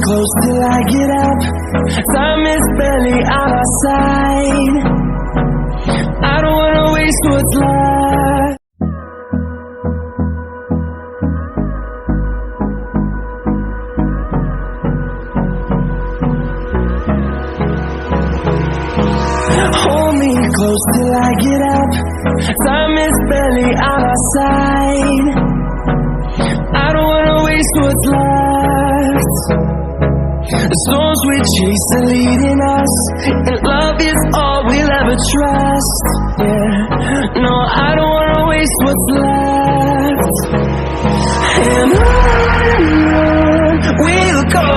close till I get up. Time is barely on our side. I don't wanna waste what's left. Hold me close till I get up. Time is barely on our side. I don't wanna waste what's left. The storms we chase are leading us, and love is all we'll ever trust. Yeah, no, I don't wanna waste what's left. And on we'll go,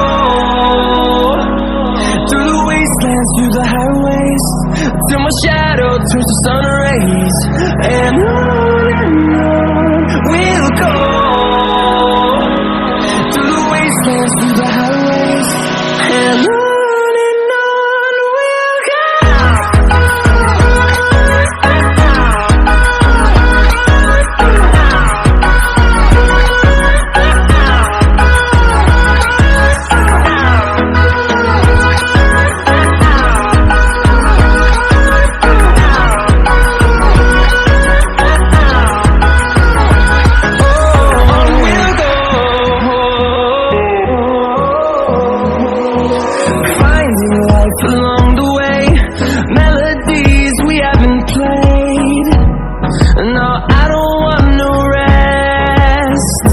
through the wastelands, through the highways, till my shadow turns to sun rays. And on we'll go, through the wastelands, through the highways, and on we'll go. Along the way, melodies we haven't played. No, I don't want no rest.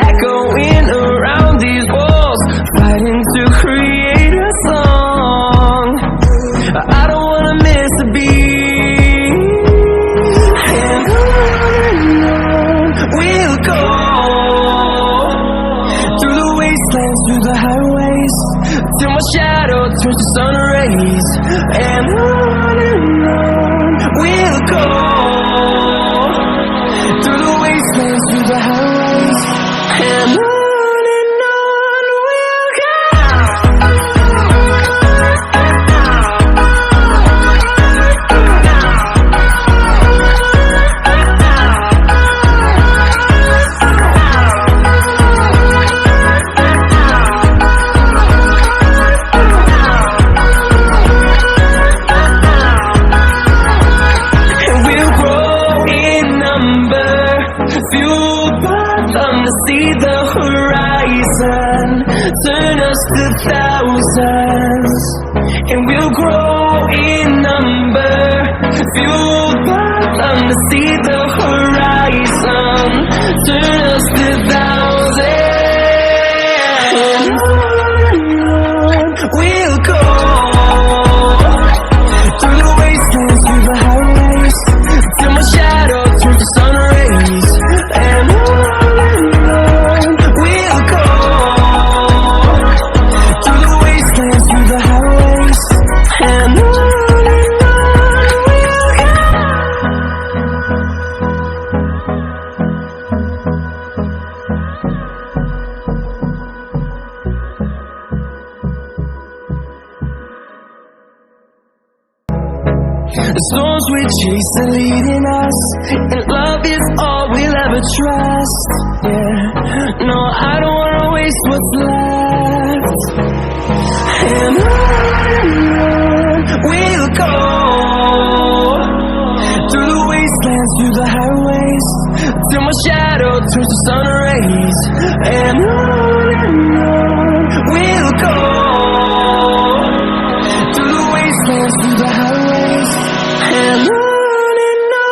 Echoing around these walls, fighting to create a song. I don't wanna miss a beat. And on we'll go, through the wastelands, through the highways, till my shadow turns to sun rays. And on we'll go, through the wastelands, through the highways, and on we'll go. Fueled by thunder, see the horizon, turn us to thousands, and we'll grow in number. Fueled by thunder, see the horizon, turn us to thousands, and on we'll go, through the wastelands, through the highways, till my shadow turns to sun rays. And on we'll go, through the wastelands, through the highways, and on we'll go. The storms we chase are leading us, and love is all we'll ever trust. Yeah, no, I don't wanna waste what's left. And on we'll go, through the wastelands, through the highways, till my shadow turns to sun rays. And on we'll go, through the wastelands, through the highways, and on we'll go.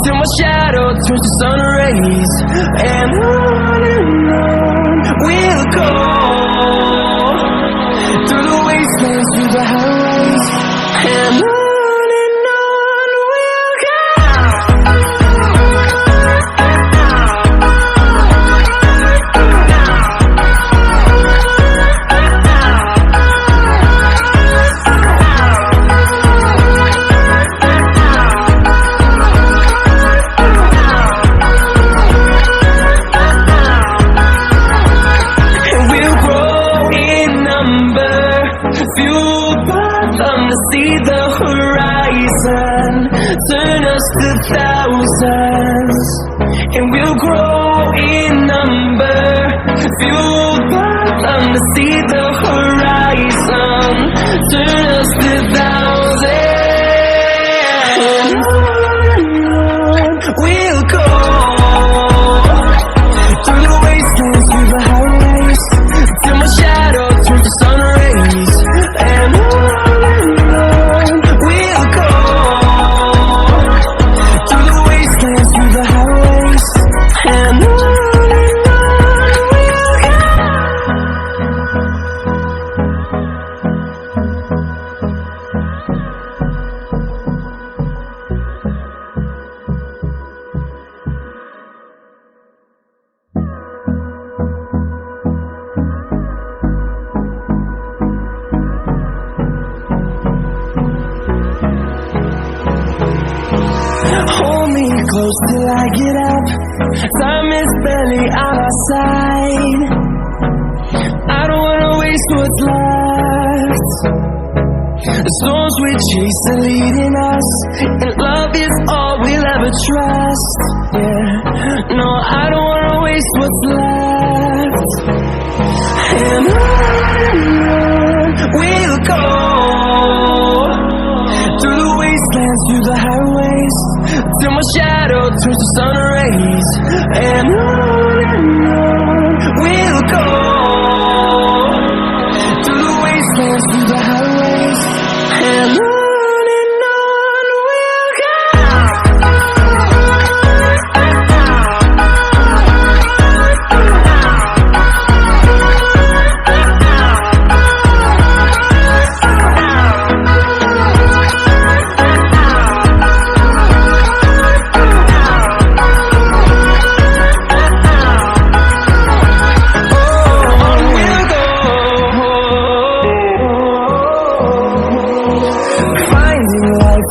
till my shadow turns to sun rays. And on we'll go, through the wastelands, through the highways. And on we'll go. See the horizon, turn us to thousands, and we'll grow in number. Fueled by them to see the horizon, turn us to thousands. We'll go through the wastelands, through the highways, till my shadow turns to sun rays. And hold me close till I get up. Time is barely on our side. I don't wanna waste what's left. The storms we chase are leading us, and love is all we'll ever trust. Yeah, no, I don't wanna waste what's left. And on we'll go, through the wastelands, through the highways, till my shadow turns to sun rays. And on we'll go, through the wastelands, through the highways. And on we'll go.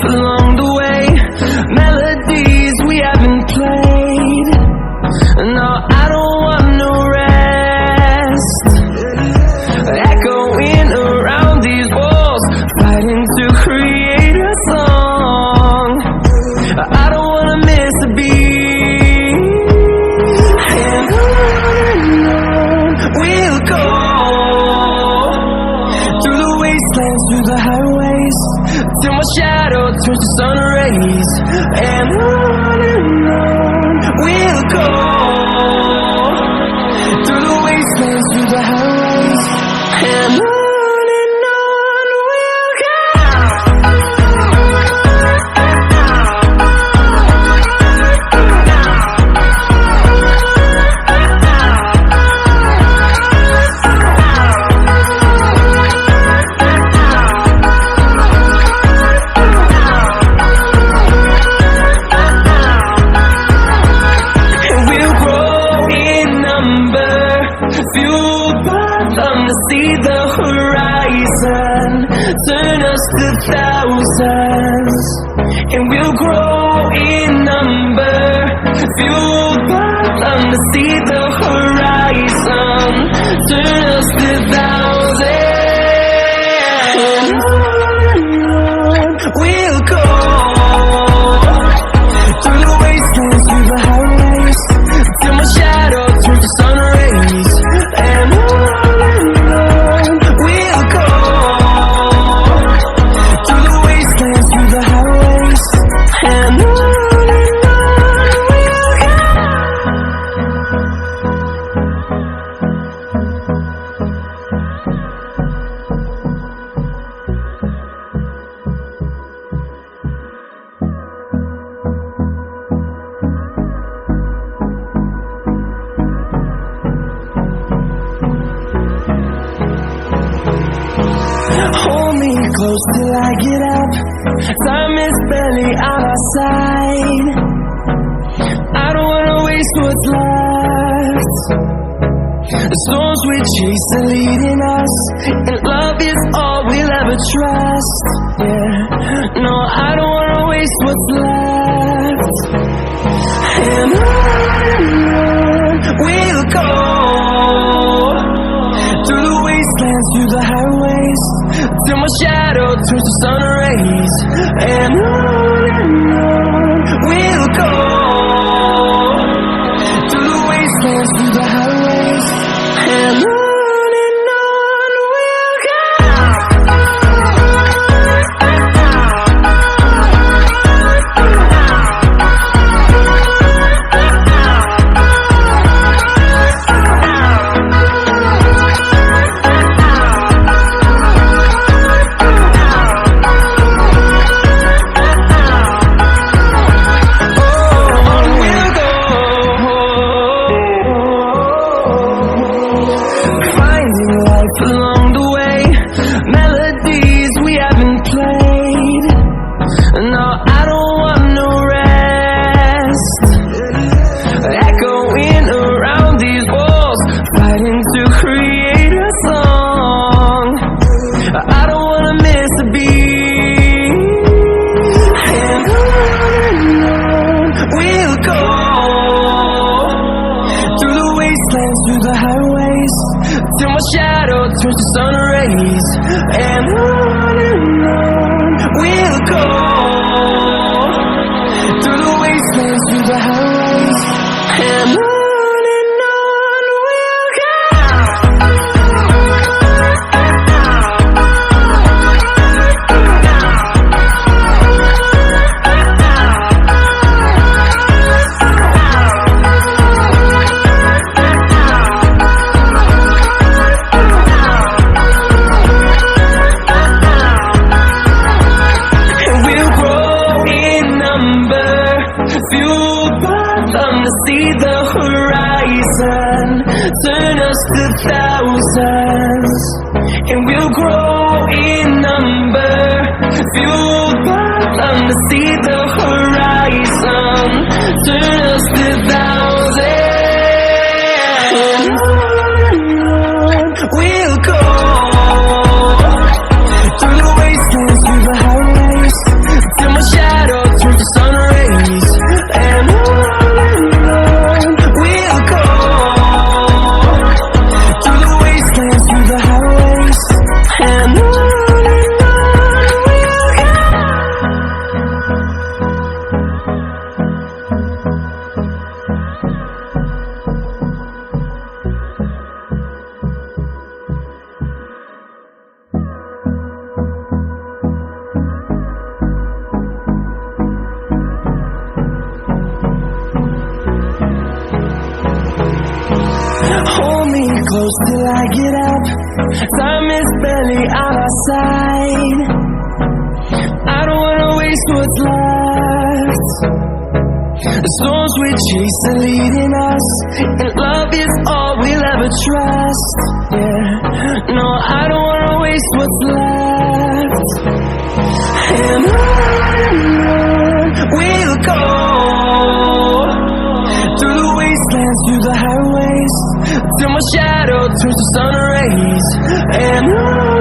Along the way, melodies we haven't played. No, I don't want no rest. Echoing around these walls, fighting to create a song. I don't wanna miss a beat. And on we'll go, through the wastelands, through the highways, till my shadow turns to sun rays. And on we'll go, through the wastelands, through the highways. And on we'll go. Fueled by them to see the horizon, turn us to thousands, and we'll grow in number. Fueled by them to see the horizon, turn us to thousands. We'll go through the wastelands, through the highways, till my shadow turns to sun rays. And on we'll go, through the wastelands, through the highways. And on we'll go. get up. Time is barely on our side. I don't wanna waste what's left. The storms we chase are leading us, and love is all we'll ever trust. Yeah, no, I don't wanna waste what's left. And on we'll go, through the wastelands, through the highways, till my shadow turns to sun rays. And on we'll go, through the wastelands, through the highways, and on we'll go. Along the way, melodies we haven't played. No, I don't want no rest. Echoing around these walls, fighting to create a song. I don't wanna miss a beat. And on we'll go, through the wastelands, through the highways, till my shadow turns to sun rays. And on we'll go, through the wastelands, through the highways, and on we'll go. Fueled by them to see the horizon, turn us to thousands, and we'll grow in number. Fueled by them to see the horizon, turn us to thousands. And on we'll go, through the wastelands, through the highways, till my shadow turns to sun rays. And on we'll go, through the wastelands, through the highways, and on we'll go. Hold me close till I get up. Time is barely on our side. I don't wanna waste what's left. The storms we chase are leading us, and love is all we'll ever trust. Yeah, no, I don't wanna waste what's left. And on we'll go, through the wastelands, through the highways, till my shadow turns to sun rays. And on